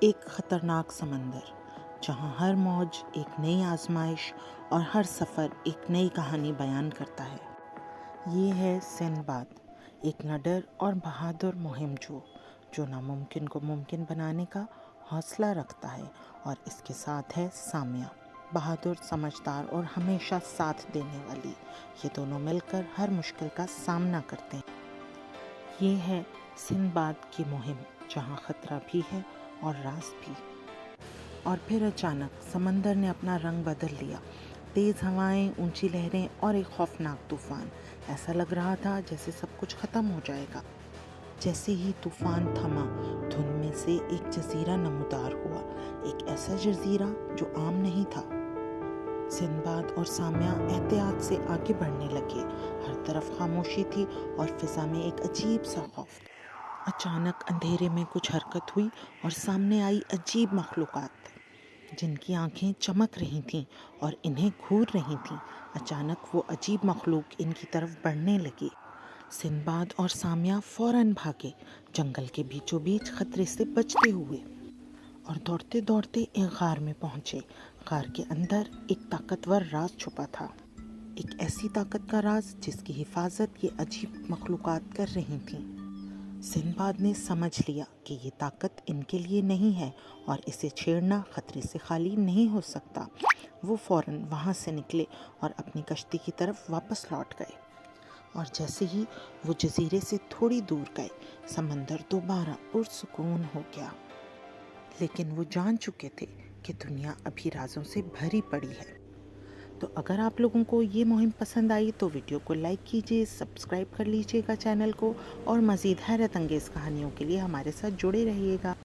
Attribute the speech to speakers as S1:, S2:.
S1: ایک خطرناک سمندر جہاں ہر موج ایک نئی آزمائش اور ہر سفر ایک نئی کہانی بیان کرتا ہے۔ یہ ہے سندباد، ایک نڈر اور بہادر مہم جو ناممکن کو ممکن بنانے کا حوصلہ رکھتا ہے، اور اس کے ساتھ ہے سامیہ، بہادر، سمجھدار اور ہمیشہ ساتھ دینے والی۔ یہ دونوں مل کر ہر مشکل کا سامنا کرتے ہیں۔ یہ ہے سندباد کی مہم، جہاں خطرہ بھی ہے اور راز بھی۔ اور پھر اچانک سمندر نے اپنا رنگ بدل لیا، تیز ہوائیں، اونچی لہریں اور ایک خوفناک طوفان۔ ایسا لگ رہا تھا جیسے سب کچھ ختم ہو جائے گا۔ جیسے ہی طوفان تھما، دھند میں سے ایک جزیرہ نمودار ہوا، ایک ایسا جزیرہ جو عام نہیں تھا۔ سندباد اور سامیہ احتیاط سے آگے بڑھنے لگے۔ ہر طرف خاموشی تھی اور فضا میں ایک عجیب سا خوف۔ اچانک اندھیرے میں کچھ حرکت ہوئی اور سامنے آئی عجیب مخلوقات جن کی آنکھیں چمک رہی تھیں اور انہیں گھور رہی تھیں۔ اچانک وہ عجیب مخلوق ان کی طرف بڑھنے لگی۔ سندباد اور سامیہ فوراً بھاگے، جنگل کے بیچوں بیچ خطرے سے بچتے ہوئے، اور دوڑتے دوڑتے ایک غار میں پہنچے۔ غار کے اندر ایک طاقتور راز چھپا تھا، ایک ایسی طاقت کا راز جس کی حفاظت یہ عجیب مخلوقات کر رہی تھیں۔ سندباد نے سمجھ لیا کہ یہ طاقت ان کے لیے نہیں ہے اور اسے چھیڑنا خطرے سے خالی نہیں ہو سکتا۔ وہ فوراً وہاں سے نکلے اور اپنی کشتی کی طرف واپس لوٹ گئے، اور جیسے ہی وہ جزیرے سے تھوڑی دور گئے، سمندر دوبارہ پرسکون ہو گیا۔ لیکن وہ جان چکے تھے کہ دنیا ابھی رازوں سے بھری پڑی ہے۔ تو اگر آپ لوگوں کو یہ مہم پسند آئی تو ویڈیو کو لائک کیجیے، سبسکرائب کر لیجیے گا چینل کو، اور مزید حیرت انگیز کہانیوں کے لیے ہمارے ساتھ جڑے رہیے گا۔